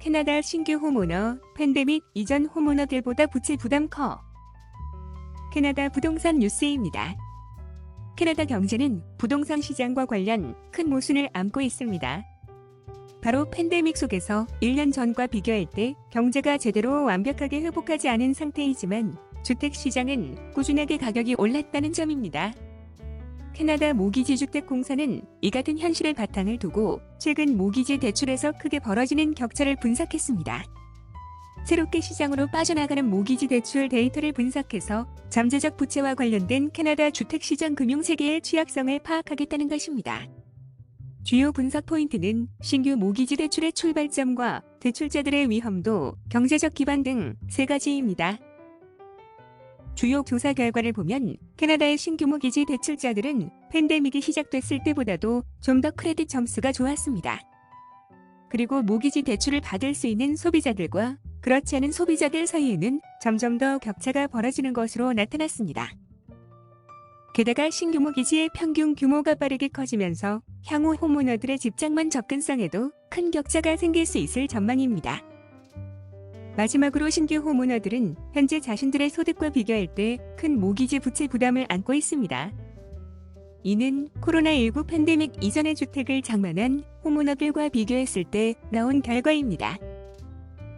캐나다 신규 호모너, 팬데믹 이전 호모너들보다 부채 부담 커. 캐나다 부동산 뉴스입니다. 캐나다 경제는 부동산 시장과 관련 큰 모순을 안고 있습니다. 바로 팬데믹 속에서 1년 전과 비교할 때 경제가 제대로 완벽하게 회복하지 않은 상태이지만 주택 시장은 꾸준하게 가격이 올랐다는 점입니다. 캐나다 모기지주택공사는 이 같은 현실의 바탕을 두고 최근 모기지 대출에서 크게 벌어지는 격차를 분석했습니다. 새롭게 시장으로 빠져나가는 모기지 대출 데이터를 분석해서 잠재적 부채와 관련된 캐나다 주택시장 금융세계의 취약성을 파악하겠다는 것입니다. 주요 분석 포인트는 신규 모기지 대출의 출발점과 대출자들의 위험도, 경제적 기반 등 세 가지입니다. 주요 조사 결과를 보면 캐나다의 신규 모기지 대출자들은 팬데믹이 시작됐을 때보다도 좀 더 크레딧 점수가 좋았습니다. 그리고 모기지 대출을 받을 수 있는 소비자들과 그렇지 않은 소비자들 사이에는 점점 더 격차가 벌어지는 것으로 나타났습니다. 게다가 신규 모기지의 평균 규모가 빠르게 커지면서 향후 호모너들의 집장만 접근성에도 큰 격차가 생길 수 있을 전망입니다. 마지막으로 신규 호모너들은 현재 자신들의 소득과 비교할 때 큰 모기지 부채 부담을 안고 있습니다. 이는 코로나19 팬데믹 이전의 주택을 장만한 호모너들과 비교했을 때 나온 결과입니다.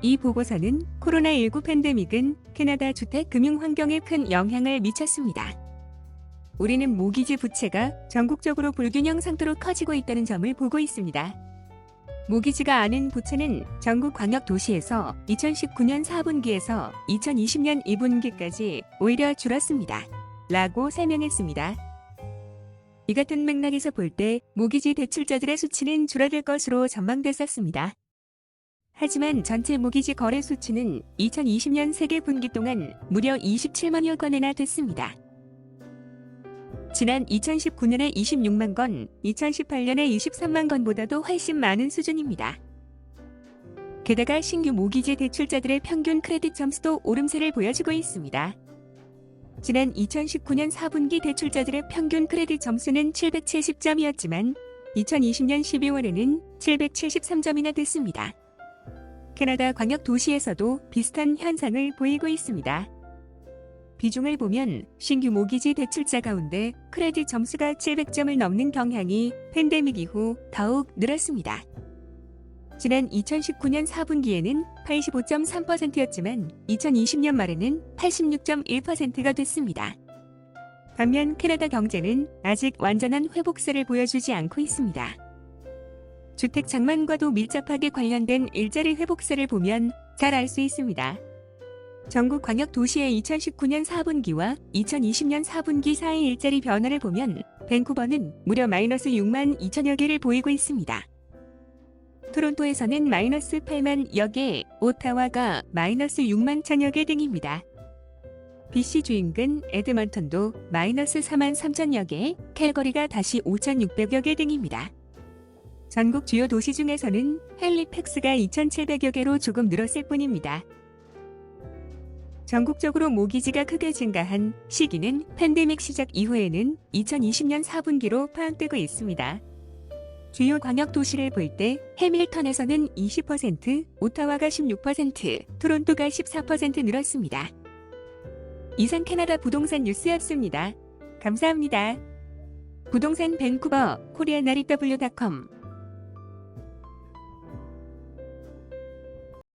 이 보고서는 코로나19 팬데믹은 캐나다 주택 금융 환경에 큰 영향을 미쳤습니다. 우리는 모기지 부채가 전국적으로 불균형 상태로 커지고 있다는 점을 보고 있습니다. 모기지가 아닌 부채는 전국 광역 도시에서 2019년 4분기에서 2020년 2분기까지 오히려 줄었습니다. 라고 설명했습니다. 이 같은 맥락에서 볼 때 모기지 대출자들의 수치는 줄어들 것으로 전망됐었습니다. 하지만 전체 모기지 거래 수치는 2020년 세계 분기 동안 무려 27만여 건이나 됐습니다. 지난 2019년에 26만 건, 2018년에 23만 건보다도 훨씬 많은 수준입니다. 게다가 신규 모기지 대출자들의 평균 크레딧 점수도 오름세를 보여주고 있습니다. 지난 2019년 4분기 대출자들의 평균 크레딧 점수는 770점이었지만 2020년 12월에는 773점이나 됐습니다. 캐나다 광역 도시에서도 비슷한 현상을 보이고 있습니다. 비중을 보면 신규 모기지 대출자 가운데 크레딧 점수가 700점을 넘는 경향이 팬데믹 이후 더욱 늘었습니다. 지난 2019년 4분기에는 85.3%였지만 2020년 말에는 86.1%가 됐습니다. 반면 캐나다 경제는 아직 완전한 회복세를 보여주지 않고 있습니다. 주택 장만과도 밀접하게 관련된 일자리 회복세를 보면 잘 알 수 있습니다. 전국 광역 도시의 2019년 4분기와 2020년 4분기 사이 일자리 변화를 보면 밴쿠버는 무려 마이너스 6만 2천여 개를 보이고 있습니다. 토론토에서는 마이너스 8만여 개, 오타와가 마이너스 6만 천여 개 등입니다. BC 주인근 에드먼턴도 마이너스 4만 3천여 개, 캘거리가 다시 5,600여 개 등입니다. 전국 주요 도시 중에서는 헬리팩스가 2,700여 개로 조금 늘었을 뿐입니다. 전국적으로 모기지가 크게 증가한 시기는 팬데믹 시작 이후에는 2020년 4분기로 파악되고 있습니다. 주요 광역 도시를 볼 때 해밀턴에서는 20%, 오타와가 16%, 토론토가 14% 늘었습니다. 이상 캐나다 부동산 뉴스였습니다. 감사합니다. 부동산 밴쿠버 코리아나리W.com